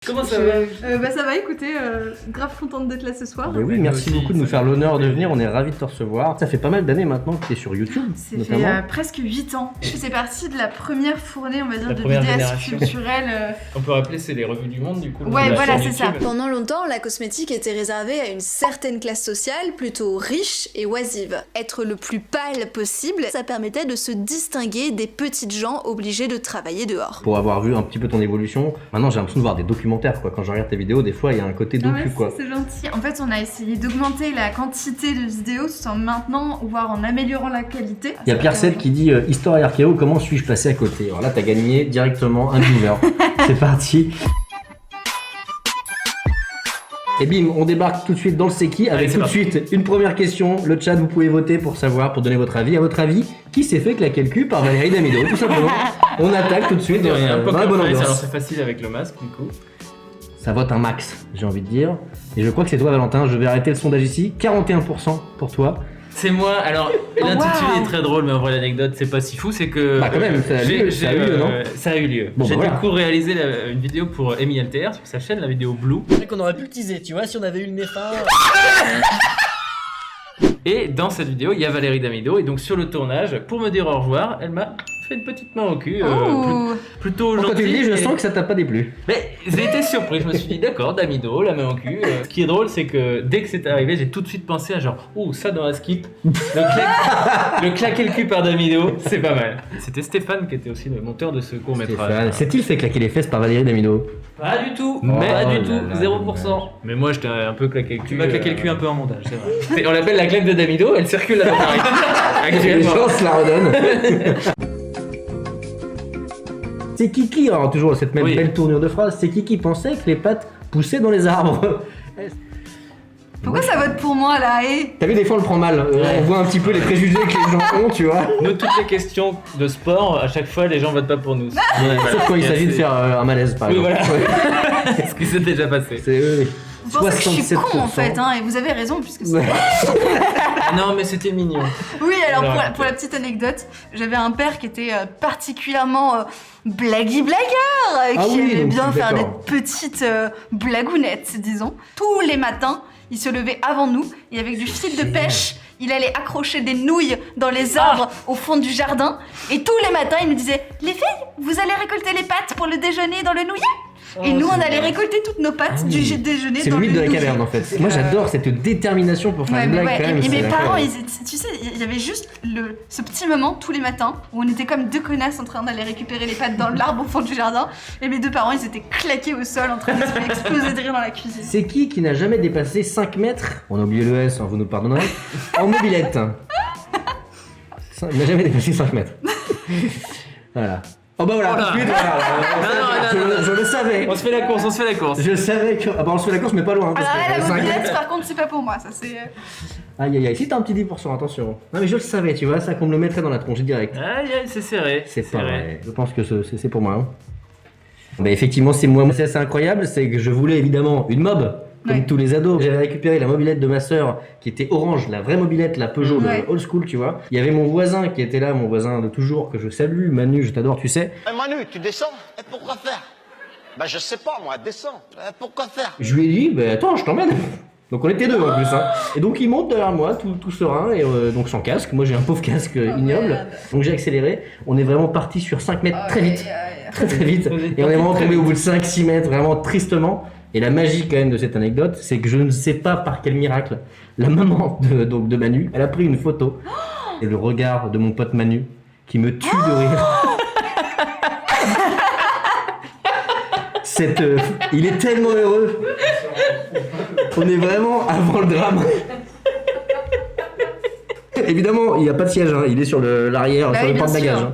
Comment ça va? Bah ça va, écoutez, grave contente d'être là ce soir. Mais oui, merci beaucoup de nous faire l'honneur de venir, on est ravis de te recevoir. Ça fait pas mal d'années maintenant que tu es sur YouTube, Ça notamment. fait presque 8 ans. Je faisais partie de la première fournée, on va dire, La de première vidéastes génération. culturelles. On peut rappeler, c'est les revues du monde du coup. Ouais, la voilà, chaîne c'est ça. YouTube. Pendant longtemps, la cosmétique était réservée à une certaine classe sociale, plutôt riche et oisive. Être le plus pâle possible, ça permettait de se distinguer des petites gens obligés de travailler dehors. Pour avoir vu un petit peu ton évolution, maintenant j'ai l'impression de voir des documentaires quoi. Quand je regarde tes vidéos, des fois il y a un côté Ah docu ouais, quoi. c'est gentil. En fait, on a essayé d'augmenter la quantité de vidéos tout en maintenant, voire en améliorant la qualité. Il y a Pierre Sel qui dit Histoire et Archéo, comment suis-je passé à côté? Alors là t'as gagné directement un viewer. C'est parti. Et bim, on débarque tout de suite dans le C'est qui avec Allez, c'est tout de parti. suite une première question. Le chat, vous pouvez voter pour savoir, pour donner votre avis. À votre avis, qui s'est fait claquer le cul par Valérie Damido? Tout simplement. On attaque tout de suite dans, Il y a un dans poker la bonne face, alors ambiance. c'est facile avec le masque du coup. Ça vote un max, j'ai envie de dire. Et je crois que c'est toi Valentin, je vais arrêter le sondage ici. 41% pour toi. C'est moi, alors l'intitulé wow. est très drôle, mais en vrai l'anecdote c'est pas si fou, c'est que. Bah, quand même, ça a lieu, ça a eu lieu, non ça a eu lieu. Bon, J'ai bah, du voilà. coup réalisé une vidéo pour Amy LTR sur sa chaîne, la vidéo Blue. C'est vrai qu'on aurait pu le teaser, tu vois, si on avait eu le nez fin. Et dans cette vidéo, il y a Valérie Damido, et donc sur le tournage, pour me dire au revoir, elle m'a fait une petite main au cul. Oh. Plutôt Quand tu le gentille, dis, je mais- sens que ça t'a pas déplu. Mais j'ai été surpris, je me suis dit d'accord, Damido, la main au cul. Ce qui est drôle, c'est que dès que c'est arrivé, j'ai tout de suite pensé à genre, oh, ça dans la skip. Le claquer le cul par Damido, c'est pas mal. C'était Stéphane qui était aussi le monteur de ce court métrage. Stéphane, s'est-il fait claquer les fesses par Valérie Damido? Pas du tout, Oh pas du là tout, là, 0%. Mais moi, j'étais un peu claqué le cul. Tu vas claquer le cul un peu en montage, c'est vrai. On l'appelle la claque de Damido, elle circule à Paris. Les Actuellement. gens se la redonnent. C'est Kiki, alors toujours cette même Oui. belle tournure de phrase, c'est Kiki pensait que les pattes poussaient dans les arbres. Pourquoi ça vote pour moi là T'as vu, des fois on le prend mal. On voit un petit peu les préjugés que les gens ont, tu vois. Nous, toutes les questions de sport, à chaque fois, les gens votent pas pour nous. Sauf quand il s'agit de faire un malaise, par Oui, exemple. voilà. Ce qui s'est déjà passé. C'est Vous pensez que je suis con en 67%. fait, hein, et vous avez raison, puisque c'est... Ouais. Non, mais c'était mignon. Oui, alors Alors, pour la petite anecdote, j'avais un père qui était particulièrement blagueur, Ah qui oui, aimait donc, bien faire des d'accord. petites blagounettes, disons. Tous les matins, il se levait avant nous, et avec du fil de pêche, il allait accrocher des nouilles dans les arbres au fond du jardin, et tous les matins, il nous disait « Les filles, vous allez récolter les pâtes pour le déjeuner dans le nouillet ?» Et nous, on allait récolter toutes nos pâtes du déjeuner C'est dans le le mythe de la nouillet. caverne en fait. Moi j'adore cette détermination pour faire Ouais, une mais blague ouais, quand même. et c'est mes parents, incroyable. tu sais, il y avait juste ce petit moment tous les matins où on était comme deux connasses en train d'aller récupérer les pâtes dans l'arbre au fond du jardin, et mes deux parents ils étaient claqués au sol en train de se faire exploser de rire dans la cuisine. C'est qui n'a jamais dépassé 5 mètres, on a oublié le S, hein, vous nous pardonnerez, en mobilette. Il n'a jamais dépassé 5 mètres. Voilà. Oh bah voilà, Oh là. tout de suite, voilà. Je le savais. On se fait la course, on se fait la course. Je savais que. Ah bah on se fait la course mais pas loin. Parce Alors là, que la 5 mobilette, mètres. par contre, c'est pas pour moi, ça c'est... Aïe aïe aïe, si t'as un petit 10%, attention. Non mais je le savais, tu vois, ça qu'on me le mettrait dans la tronche direct. Aïe, aïe, c'est serré. C'est pas vrai. Je pense que c'est pour moi. Hein. Mais effectivement, c'est moi. C'est assez incroyable, c'est que je voulais évidemment une mob, comme Ouais. tous les ados. J'avais récupéré la mobilette de ma sœur, qui était orange, la vraie mobilette, la Peugeot, Ouais. le old school, tu vois. Il y avait mon voisin qui était là, mon voisin de toujours, que je salue, Manu, je t'adore, tu sais. Eh Manu, tu descends? Et pourquoi faire? Bah je sais pas moi, descends. Pourquoi faire? Je lui ai dit, bah attends, je t'emmène. Donc on était deux en plus. Hein. Et donc il monte derrière moi, tout serein, et donc sans casque. Moi j'ai un pauvre casque ignoble. merde. Donc j'ai accéléré. On est vraiment parti sur 5 mètres très vite. Très vite. Vous êtes Et on est parti vraiment très tombé au vite. bout de 5-6 mètres, vraiment tristement. Et la magie quand même de cette anecdote, c'est que je ne sais pas par quel miracle, la maman de Manu, elle a pris une photo. Et le regard de mon pote Manu, qui me tue de rire. Il est tellement heureux. On est vraiment avant le drame. Évidemment, il n'y a pas de siège, hein. Il est sur l'arrière, Bah sur oui, le bien porte-bagages. sûr.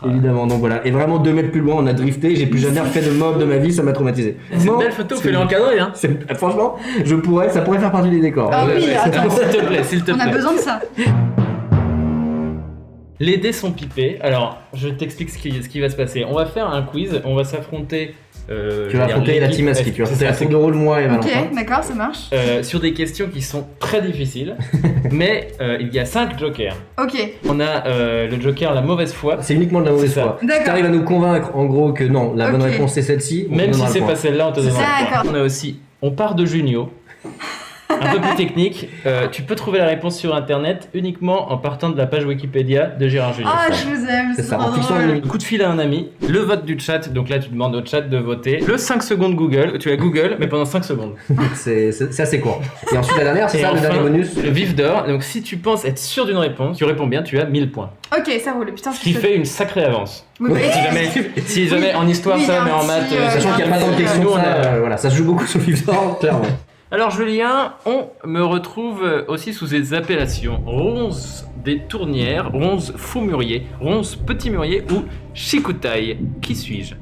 Hein. Évidemment, donc voilà. Et vraiment 2 mètres plus loin, on a drifté. J'ai plus jamais refait de mob de ma vie, ça m'a traumatisé. C'est Non, une belle photo, c'est- fais-le encadrer, hein. Franchement, ça pourrait faire partie des décors. Ah oui, Ouais, attends. S'il te plaît, s'il te On a plaît. besoin de ça. Les dés sont pipés. Alors, je t'explique ce qui va se passer. On va faire un quiz. On va s'affronter Tu vas affronter la team Aski, tu vas affronter la tour de rôle moi et Valentin. Ok, d'accord, ça marche. Sur des questions qui sont très difficiles, mais il y a 5 jokers. Ok, On a le joker la mauvaise foi, C'est uniquement de la mauvaise C'est ça. foi. Si D'accord. t'arrives à nous convaincre en gros que non, la bonne Ok. réponse c'est celle-ci, on te même si donnera c'est le pas point. celle-là, on te donnera le D'accord. point. On a aussi on part de Junio. Un peu plus technique, tu peux trouver la réponse sur internet uniquement en partant de la page Wikipédia de Gérard Junio. Ah, je vous aime, C'est c'est ça, trop en fixant drôle. une Coup de fil à un ami, le vote du chat, donc là tu demandes au chat de voter. Le 5 secondes Google, tu as Google, mais pendant 5 secondes. C'est assez court. Et ensuite la dernière, c'est Et ça, le enfin, dernier bonus. le vif d'or, donc si tu penses être sûr d'une réponse, tu réponds bien, tu as 1000 points. Ok, ça roule, putain, Ce qui fait une sacrée avance. Oui, Ouais. mais- Si jamais en histoire Oui, ça, il y mais a un en maths, petit, Sachant qu'il n'y a pas tant de questions, nous, on ça, a- voilà, ça se joue beaucoup sur le vif d'or, clairement. Alors Julien, on me retrouve aussi sous ces appellations Ronce des Tournières, Ronce Faux Mûrier, Ronce Petit Mûrier ou Chicoutaille. Qui suis-je?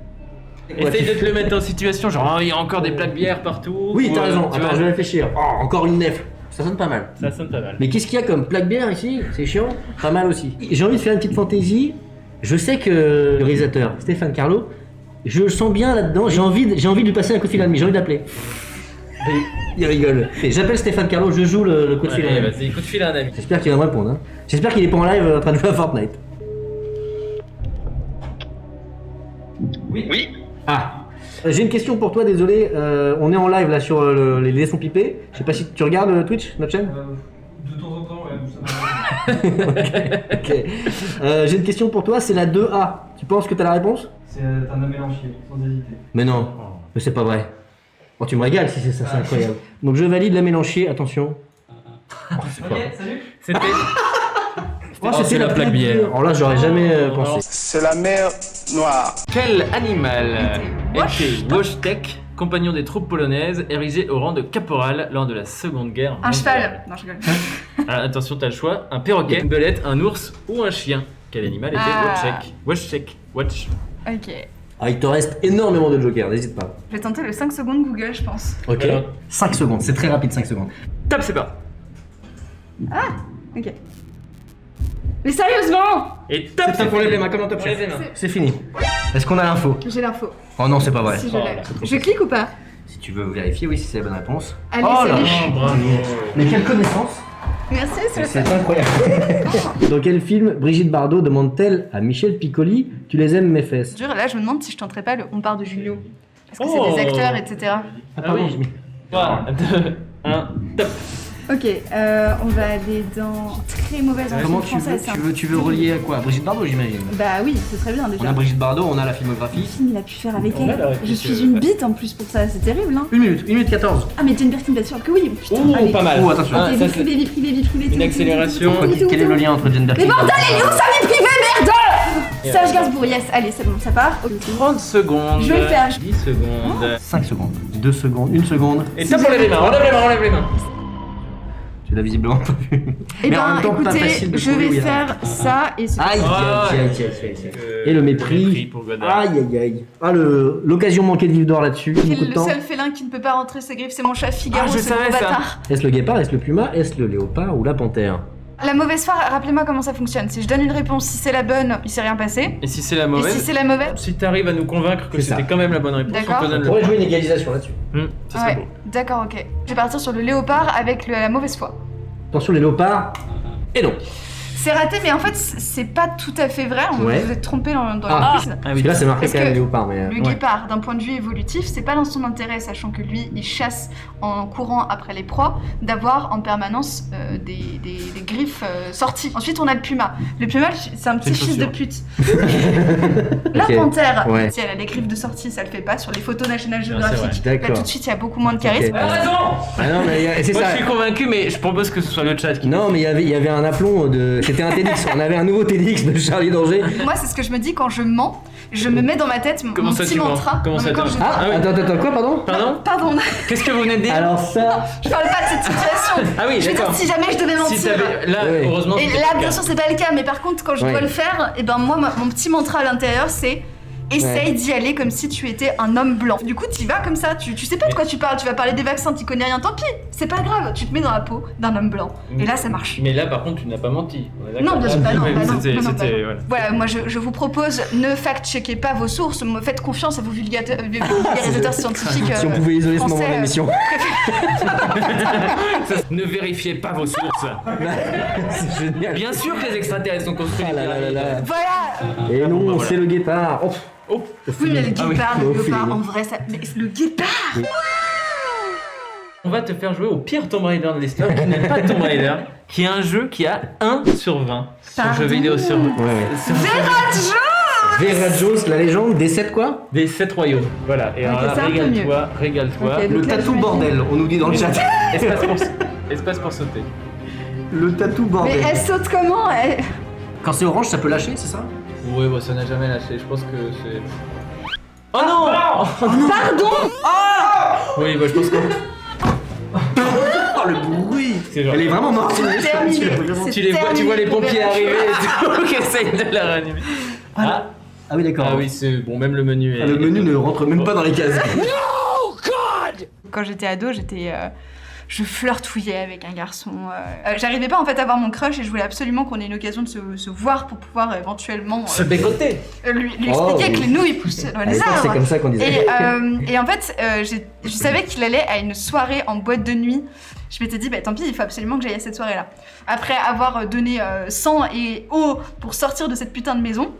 Essaye de te le mettre en situation, genre il y a encore des plaques bières partout. Oui, ou, t'as raison. tu Attends, vois, je vais réfléchir. Oh, encore une nef. Ça sonne pas mal. Ça sonne pas mal. Mais qu'est-ce qu'il y a comme plaque bière ici? C'est chiant. Pas mal aussi. J'ai envie de faire une petite fantaisie. Je sais que le réalisateur, Stéphane Carlo, je le sens bien là-dedans. J'ai envie de lui passer un coup de fil à lui. J'ai envie d'appeler. Il rigole. Et j'appelle Stéphane Carlo, je joue le coup de fil à Allez, lui. vas-y, coup de fil à un ami. J'espère qu'il va me répondre. Hein. J'espère qu'il est pas en live en train de jouer à Fortnite. Oui. Ah. J'ai une question pour toi, désolé. On est en live là sur les laissons pipés. Je sais pas si tu regardes Twitch, notre chaîne. De temps en temps, ouais, Ok. J'ai une question pour toi, c'est la 2A. Tu penses que t'as la réponse? c'est un mélancier, sans hésiter. Mais non, mais c'est pas vrai. Oh, tu me régales si c'est ça, c'est incroyable. Donc je valide la mélancier, attention. Oh, c'est quoi salut. C'était. Oh, c'est la plaque bière. Oh là, j'aurais jamais pensé. C'est la mer Noire. Quel animal Était était Wojtek, compagnon des troupes polonaises, érigé au rang de caporal lors de la Seconde Guerre Un mondiale? cheval. Non, je rigole. Ah, attention, t'as le choix. Un perroquet, une belette, un ours ou un chien. Quel animal était Ah. Wojtek? Watch. Ok. Ah, il te reste énormément de jokers, n'hésite pas. Je vais tenter le 5 secondes Google, je pense. Ok. Alors. 5 secondes, c'est très rapide, 5 secondes. Tape, c'est pas. Ok. Mais sérieusement, Et tape, C'est un pour les mains, comme dans Top Pour les Chef. mains. C'est fini. Est-ce qu'on a l'info? j'ai l'info. Oh non, c'est pas vrai. Si je Oh, l'ai. là, c'est trop Je clique ou pas? Si tu veux vérifier, oui, si c'est la bonne réponse. Allez, Oh là salut. là. Oh, bravo. Mais quelle connaissance! Merci, c'est C'est incroyable. Dans quel film Brigitte Bardot demande-t-elle à Michel Piccoli tu les aimes mes fesses? dur. Là, je me demande si je tenterais pas le On part de Julio. Parce que Oh. c'est des acteurs, etc. Ah, pardon, oui. j'ai mis- 3, 2, 1, top. Ok, on va aller dans très mauvaise Comment version tu veux, française. tu veux relier à quoi? Brigitte Bardot, j'imagine. Bah oui, ce serait bien déjà. On a Brigitte Bardot, on a la filmographie. film il a pu faire avec On a elle. la réplique, Je suis une bite en plus pour ça, c'est terrible hein. 1 minute 14. Ah mais Jane Birkin bien sûr que oui, putain. Oh, allez. pas mal. Oh, attention. Ah, Ok, ça, vie privée, vie privée, vie privée. Une tout, accélération. tout, tout, tout, Quel est tout. le lien entre Gender Mais bordel, il est où sa vie privée, merde Serge Gainsbourg, yes, allez, c'est bon, ça part. Ok. 30 secondes. Je vais le faire. 10 secondes. 5 secondes, 2 secondes, 1 seconde. Et tape, on lève les mains, on lève les mains, on lève les mains. Tu l'as visiblement pas vu. Eh Mais en ben même temps, pas écoutez, facile de je trouver où vais il y a- faire ça et c'est Aïe, Ah, aïe, aïe, aïe, aïe, aïe. Et le mépris. pour Godard. Aïe, aïe, aïe. Ah, l'occasion manquée de vivre d'or là-dessus. Qui est Beaucoup de le temps. seul félin qui ne peut pas rentrer ses griffes, c'est mon chat Figaro, Ah, je ce savais gros ça. bâtard. Est-ce le guépard, est-ce le puma, est-ce le léopard ou la panthère? La mauvaise foi, rappelez-moi comment ça fonctionne. Si je donne une réponse, si c'est la bonne, il s'est rien passé. Et si c'est la Et mauvaise si c'est la mauvaise, Si t'arrives à nous convaincre que C'est ça. c'était quand même la bonne réponse, D'accord. on te donne On le pourrait point. jouer une égalisation là-dessus. Ça serait ouais, beau. d'accord, ok. Je vais partir sur le léopard avec la mauvaise foi. Attention les léopards. Et non. C'est raté, mais en fait, c'est pas tout à fait vrai. Ouais. Vous êtes trompé dans Ah. le quiz. Ah Parce que là c'est marqué Parce quand même que léopard, mais. Le Ouais. guépard, d'un point de vue évolutif, c'est pas dans son intérêt, sachant que lui, il chasse en courant après les proies, d'avoir en permanence des griffes sorties. Ensuite, on a le puma. Le puma, c'est un petit une fils de chaussure. pute. La Ok. panthère, Ouais. si elle a des griffes de sortie, ça le fait pas. Sur les photos National c'est Geographic, vrai. là D'accord. tout de suite, il y a beaucoup moins de charisme. Ok. raison. Ah non mais c'est Moi ça. je suis convaincu, mais je propose que ce soit le chat qui. Non mais il y avait un aplomb de. C'était un TEDx. On avait un nouveau TEDx de Charlie Danger. Moi, c'est ce que je me dis quand je mens. Je me mets dans ma tête mon Comment ça, petit tu mens mantra. Comment Non, ça, mais quand tu je... mens Ah, oui. attends, quoi, pardon? Pardon Pardon, Qu'est-ce que vous venez de dire Alors ça. je parle pas de cette situation. Ah oui, Je veux dire, d'accord. si jamais je devais mentir. Si t'avais. Là, Ouais. heureusement. Et c'était là, le bien cas. sûr, c'est pas le cas, mais par contre, quand je Ouais. dois le faire, et ben moi, mon petit mantra à l'intérieur, c'est essaye d'y aller comme si tu étais un homme blanc. Du coup, t'y vas comme ça, tu sais pas de quoi tu parles, tu vas parler des vaccins, t'y connais rien, tant pis, c'est pas grave, tu te mets dans la peau d'un homme blanc. Et là, ça marche. Mais là, par contre, tu n'as pas menti. On a Non, bien sûr, bah non, Ouais, bah non, c'était- non, non, c'était- bah non. voilà. Voilà, moi je vous propose, ne fact-checkez pas vos sources, faites confiance à vos vulgarisateurs scientifiques. Si on pouvait isoler ce moment de français, l'émission. Ne vérifiez pas vos sources. C'est génial. Bien sûr que les extraterrestres sont construits. Ah là là là là. Voilà. Et non, bah voilà. c'est le guépard. Oh. Oh. Oui, mais le Ah oui. guépard, Au le léopard, feeling. en vrai, ça. Mais le guépard. On va te faire jouer au pire Tomb Raider de l'histoire, qui n'est pas Tomb Raider, qui est un jeu qui a 1 sur 20 sur Pardon. jeux vidéo sur Ouais, ouais. Vera Jones, la légende des 7 quoi? des 7 royaumes. Voilà, et Ok, alors là, c'est un peu régale-toi, régale-toi. Ok. Le Donc là, tatou je bordel, on nous dit dans le chat. Espace pour sauter. Le tatou Mais bordel. elle saute comment elle... Quand c'est orange, ça peut lâcher, c'est ça? Oui, bah, ça n'a jamais lâché, je pense que c'est... Oh non Pardon. Oui, bah je pense que... Oh le bruit! C'est genre- Elle est vraiment morte. terminé. C'est Tu vois les terminé pour pompiers Vera arriver Jones. et tout, qui essayent de la réanimer. Ah, Ah oui, d'accord. ah oui, c'est bon, même le menu est... Ah, le menu ne rentre même pas dans les cases. Quand j'étais ado, je flirtouillais avec un garçon. J'arrivais pas en fait à avoir mon crush et je voulais absolument qu'on ait une occasion de se voir pour pouvoir éventuellement Se bécoter. lui Oh, expliquer que oui. les nouilles poussent dans À les l'époque, c'est arbres. comme ça qu'on disait. Et en fait, je savais qu'il allait à une soirée en boîte de nuit. Je m'étais dit, bah tant pis, il faut absolument que j'aille à cette soirée-là. Après avoir donné sang et eau pour sortir de cette putain de maison,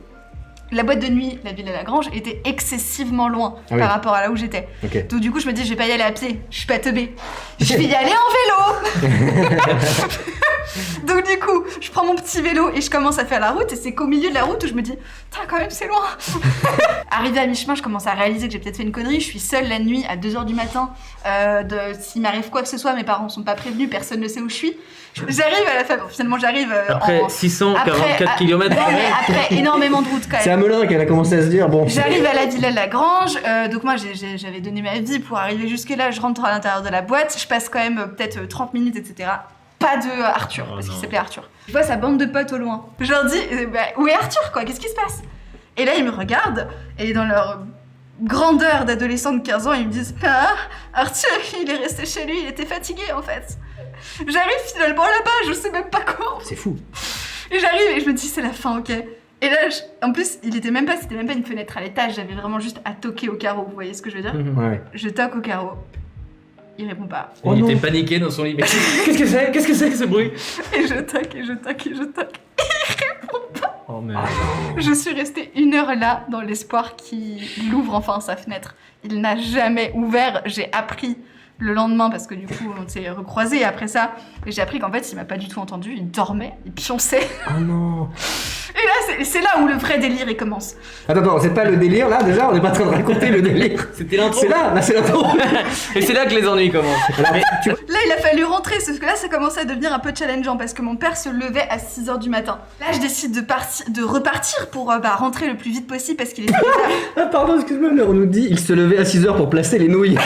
la boîte de nuit, la ville de la Grange, était excessivement loin Ah oui. par rapport à là où j'étais. Ok. Donc du coup, je me dis, je vais pas y aller à pied, je suis pas teubée. Je vais y aller en vélo. Donc du coup, je prends mon petit vélo et je commence à faire la route et c'est qu'au milieu de la route où je me dis, putain quand même c'est loin. Arrivé à mi-chemin, je commence à réaliser que j'ai peut-être fait une connerie, je suis seule la nuit à 2h du matin. S'il m'arrive quoi que ce soit, mes parents sont pas prévenus, personne ne sait où je suis. J'arrive à la fin, finalement j'arrive Après en... 644 km. Ouais, mais après énormément de route quand C'est à même. Melun qu'elle a commencé à se dire bon. J'arrive à la villa de la Grange, donc moi j'avais donné ma vie pour arriver jusque là, je rentre à l'intérieur de la boîte, je passe quand même peut-être 30 minutes, etc. Pas de Arthur, Oh parce qu'il non. s'appelait Arthur. Je vois sa bande de potes au loin. Je leur dis, bah, où est Arthur quoi, qu'est-ce qui se passe? Et là ils me regardent, et dans leur grandeur d'adolescent de 15 ans, ils me disent, ah, Arthur, il est resté chez lui, il était fatigué en fait. J'arrive finalement là-bas, je sais même pas comment. C'est fou. Et j'arrive et je me dis c'est la fin, ok. Et là, en plus, c'était même pas une fenêtre à l'étage, j'avais vraiment juste à toquer au carreau, vous voyez ce que je veux dire? Ouais. Je toque au carreau, il répond pas. Oh il non. était paniqué dans son lit. Mais qu'est-ce que c'est? Qu'est-ce que c'est que ce bruit? Et je toque, et je toque, et je toque. Oh merde. Je suis restée 1 heure là, dans l'espoir qu'il ouvre enfin sa fenêtre. Il n'a jamais ouvert, j'ai appris le lendemain, parce que du coup, on s'est recroisés après ça, et j'ai appris qu'en fait, il m'a pas du tout entendu, il dormait, il pionçait. Oh non. Et là, c'est là où le vrai délire, il commence. Attends, c'est pas le délire là déjà, on est pas en train de raconter le délire. C'était l'intro. C'est là c'est l'intro. Et c'est là que les ennuis commencent. Alors, tu vois, Là, il a fallu rentrer, sauf que là, ça commençait à devenir un peu challengeant parce que mon père se levait à 6h du matin. Là, je décide de repartir pour rentrer le plus vite possible parce qu'il était tard. ah pardon, excuse-moi, mais on nous dit il se levait à 6h pour placer les nouilles.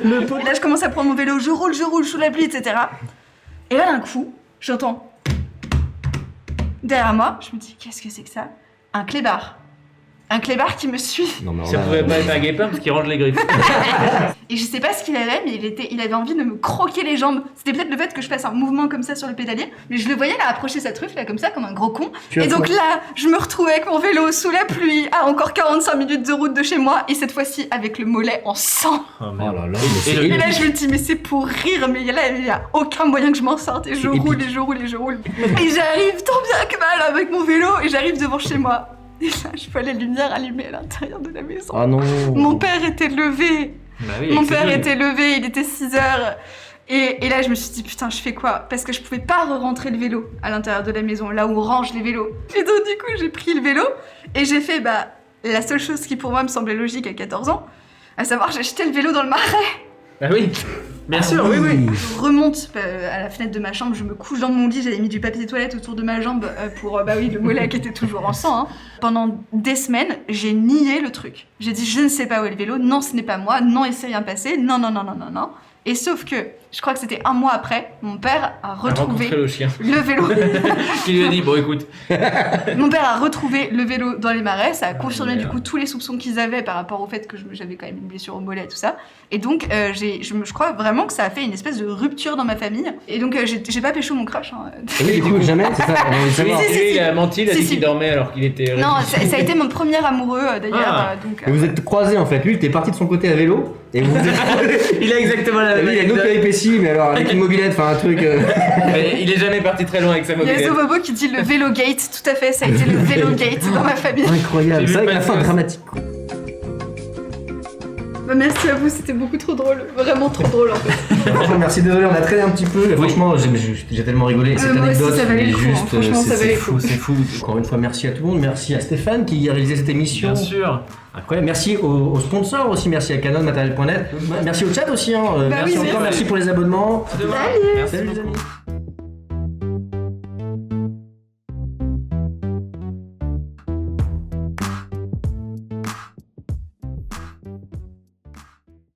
Le pot- Et là, je commence à prendre mon vélo, je roule sous la pluie, etc. Et là, d'un coup, j'entends derrière moi, je me dis, qu'est-ce que c'est que ça? Un clébard. Un clébard qui me suit. Non mais Ça pouvait pas être un guépin parce qu'il range les griffes. Et je sais pas ce qu'il avait, mais il avait envie de me croquer les jambes. C'était peut-être le fait que je fasse un mouvement comme ça sur le pédalier, mais je le voyais là approcher sa truffe, là, comme ça, comme un gros con. Tu as Et donc quoi là, je me retrouvais avec mon vélo sous la pluie, à encore 45 minutes de route de chez moi, et cette fois-ci avec le mollet en sang. Oh Oh là là, mais Et c'est le- Et là, je me dis, mais c'est pour rire, mais là, il y a aucun moyen que je m'en sorte, et je C'est roule, épique. et je roule, et je roule. Et j'arrive tant bien que mal avec mon vélo, et j'arrive devant chez moi. Et là, je vois les lumières allumées à l'intérieur de la maison. Oh non. Mon père était levé. Bah oui, Mon avec ses père nouilles. était levé, il était 6h. Et là, je me suis dit, putain, je fais quoi? Parce que je pouvais pas re-rentrer le vélo à l'intérieur de la maison, là où on range les vélos. Et donc, du coup, j'ai pris le vélo et j'ai fait la seule chose qui, pour moi, me semblait logique à 14 ans, à savoir, j'ai jeté le vélo dans le marais. Bah oui. Bien sûr, oui, oui. Je remonte à la fenêtre de ma chambre, je me couche dans mon lit, j'avais mis du papier toilette autour de ma jambe pour, le mollet qui était toujours en sang. Hein. Pendant des semaines, j'ai nié le truc. J'ai dit, je ne sais pas où est le vélo, non, ce n'est pas moi, non, il s'est rien passé, non, non, non, non, non, non. Et sauf que, je crois que c'était un mois après, mon père a retrouvé rencontré le chien. le vélo. Qui lui a dit, bon écoute, Mon père a retrouvé le vélo dans les marais, ça a confirmé du coup tous les soupçons qu'ils avaient par rapport au fait que j'avais quand même une blessure au mollet et tout ça. Et donc je crois vraiment que ça a fait une espèce de rupture dans ma famille. Et donc j'ai pas pécho mon crush. Hein. Oui, du coup, jamais, c'est ça. on a envie de savoir. Si, lui, il a menti, il a Si, dit si. qu'il dormait alors qu'il était... Non, ça a été mon premier amoureux d'ailleurs. Ah. Donc, Mais vous êtes croisés en fait. Lui, il était parti de son côté à vélo et vous vous êtes. Il a exactement la même Lui, il a une autre péripétie, mais alors avec une mobilette, enfin un truc. Mais il est jamais parti très loin avec sa il y a mobilette. Zobobo qui dit le vélo gate, tout à fait, ça a été le vélo gate dans ma famille. Incroyable. J'ai C'est vu vrai que la fin passer dramatique. Bah, merci à vous, c'était beaucoup trop drôle, vraiment trop drôle en fait. Franchement, merci, désolé, on a traîné un petit peu. Franchement, j'ai tellement rigolé. Cette Moi aussi, anecdote, ça valait elle est le coup, hein. juste. Franchement, ça valait le coup. C'est fou. Encore une fois, merci à tout le monde. Merci à Stéphane qui a réalisé cette émission. Bien sûr. Incroyable. Merci aux sponsors aussi. Merci à Canon, Matériel.net. Merci au chat aussi. Hein. Bah Merci oui, encore. merci. Merci pour les abonnements. Demain. Merci Salut les beaucoup. amis.